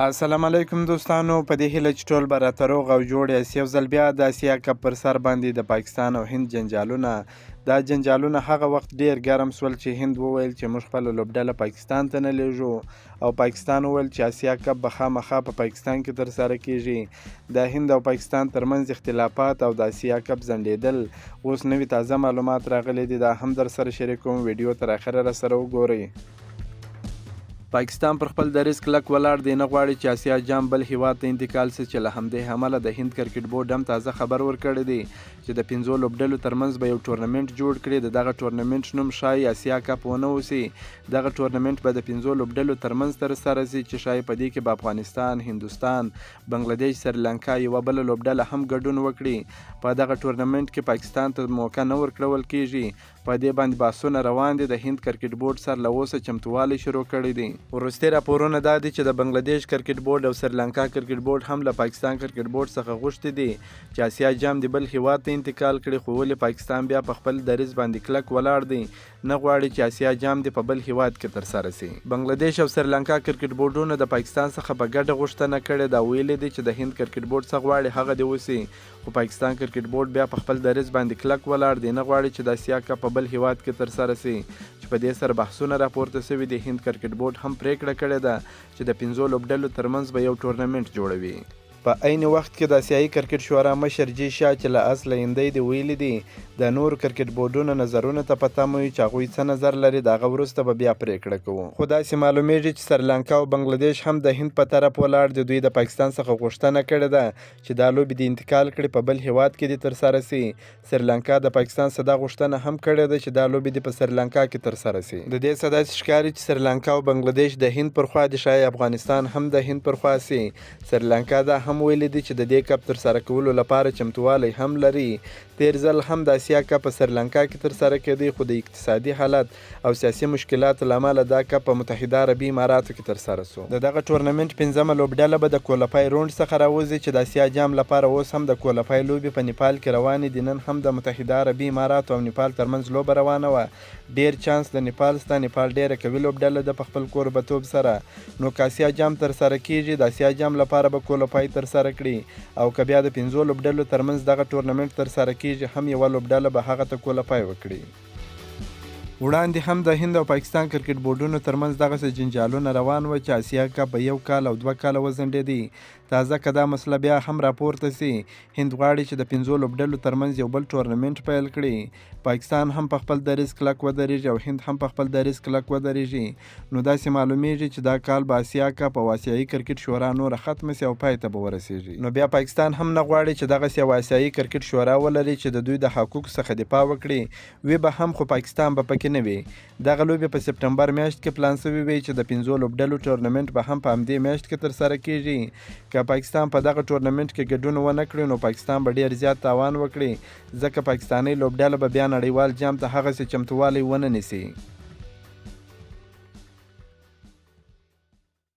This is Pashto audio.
السلام علیکم دوستانو، په دې هیله چې ټول به راته روغ او جوړ یاست. یو ځل بیا د اسیا کپ پر سر باندې د پاکستان او هند جنجالونه هغه وخت ډیر ګرم سول چې هند وویل چې موږ خپله لوبډله پاکستان ته نه لیږو او پاکستان وویل چې اسیا کپ به خامخا په پاکستان کې ترسره کیږي. د هند او پاکستان ترمنځ اختلافات او د اسیا کپ ځنډیدل اوس نوي تازه معلومات راغلي دي. دا هم در سره شریکوم، ویډیو تر اخره را سره وګورئ. پاکستان پر خپل دریځ کلک ولاړ دی، نه غواړي چې اسیا جام بل هیواد ته انتقال سي، چې له همدې امله د هند کرکټ بورډ هم تازه خبر ورکړی دی چې د 5 لوبډلو ترمنځ به یو ټورنمنټ جوړ کړي. د دغه ټورنمنټ نوم ښایي اسیا کپ ونه اوسي. دغه ټورنمنټ به د 5 لوبډلو ترمنځ ترسره سي چې ښایي په دې کې به افغانستان، هندوستان، بنګلادیش، سریلانکا یوه بله لوبډله هم ګډون وکړي. په دغه ټورنمنټ کې پاکستان ته موقع نه ورکړول کیږي. په دې باندې بحثونه روان دي. د هند کرکټ بورډ سره له اوسه چمتووالی شروع کړی دی. وروستي راپورونه دا دي چې د بنګلادیش کرکټ بورډ او سریلانکا کرکټ بورډ هم له پاکستان کرکټ بورډ څخه غوښتي دي چې اسیا جام د بل هیواد ته انتقال کړي، خو ولې پاکستان بیا په خپل دریځ باندې کلک ولاړ دی، نه غواړي چې اسیا جام د په بل هیواد کې ترسره سي. بنګلادیش او سریلانکا کرکټ بورډونو د پاکستان څخه په ګډه غوښتنه کړې ده. ویلي دي چې د هند کرکټ بورډ څه غواړي هغه دې وسي، خو پاکستان کرکټ بورډ بیا په خپل دریځ باندې کلک ولاړ دی، نه غواړي چې د اسیا کپ په بل هیواد کې ترسره سي. چې په دې سره بحثونه راپورته سوي دي. هند کرکټ بورډ هم پریکړه کړې ده چې د 5 لوبډلو ترمنځ به یو ټورنمنټ جوړوي. په عین وخت کې د اسیایي کرکټ شورا مشر جی شاه چې له اصله هندی دی ویلي دي د نورو کرکټ بورډونو نظرونو ته په تمه وي چې هغوی څه نظر لري، د هغه وروسته به بیا پریکړه کوو. خو داسې معلومیږي چې سریلانکا او بنګلادیش هم د هند په طرف ولاړ دي. دوی د پاکستان څخه غوښتنه کړې ده چې دا لوبې د انتقال کړي په بل هیواد کې دې ترسره سي. سریلانکا د پاکستان څخه دا غوښتنه هم کړې ده چې دا لوبې دې په سریلانکا کې ترسره سي. د دې څخه داسې ښکاري چې سریلانکا او بنګلادیش د هند پر خوا دي، ښایي افغانستان هم د هند پر خوا سي. سریلانکا دا هم ویلي دي چې د دې کپ ترسره کولو لپاره چمتووالی هم لري. تیر ځل هم د اسیا کپ په سریلانکا کې ترسره کېدی، خو د اقتصادي حالت او سیاسي مشکلاتو له امله دا کپ په متحده عربي اماراتو کې ترسره سو. د دغه ټورنمنټ 5مه لوبډله به د کوالیفای روند څخه راوځي چې د اسیا جام لپاره اوس هم د کوالیفای لوبې په نیپال کې روانې دي. نن هم د متحده عربي اماراتو او نیپال ترمنځ لوبه روانه وه. ډیر چانس د نیپال سته. نیپال ډیره قوي لوبډله ده په خپل کوربتوب سره. نو که اسیا جام ترسره کیږي، د اسیا جام لپاره به کوالیفای ترسره کړي، او که بیا د 5 لوبډلو ترمنځ دغه ټورنمنټ ترسره کیږي، هم یوه لوبډله به هغه ته کوالیفای وکړي. وړاندې هم د هند او پاکستان کرکټ بورډونو ترمنځ دغسې جنجالونه روان و چې اسیا کپ به 1 کال او 2 کاله وځنډېدی. تازه که دا مسله بیا هم راپورته سي، هند غواړي چې د 5 لوبډلو ترمنځ یو بل ټورنمنټ پیل کړي. پاکستان هم په خپل دریځ کلک ودرېږي او هند هم په خپل دریځ کلک ودرېږي. نو داسې معلومیږي چې دا کال به اسیا کپ او اسیایي کرکټ شورا نوره ختمه سي او پای ته به ورسېږي. نو بیا پاکستان هم نه غواړي چې دغسې یو اسیایي کرکټ شورا ولري چې د دوی د حقوقو څخه دفاع وکړي. وی به هم، خو پاکستان به پکې نه وي. دغه لوبې په سپټمبر میاشت کې پلان سوي وي چې د 5 لوبډلو ټورنمنټ به هم په همدې میاشت کې ترسره کیږي. که پاکستان په دغه ټورنمنټ کې ګډون ونه کړي، نو پاکستان به ډیر زیات تاوان وکړي، ځکه پاکستاني لوبډله به بیا نړیوال جام ته هغسې چمتووالی ونه نیسي.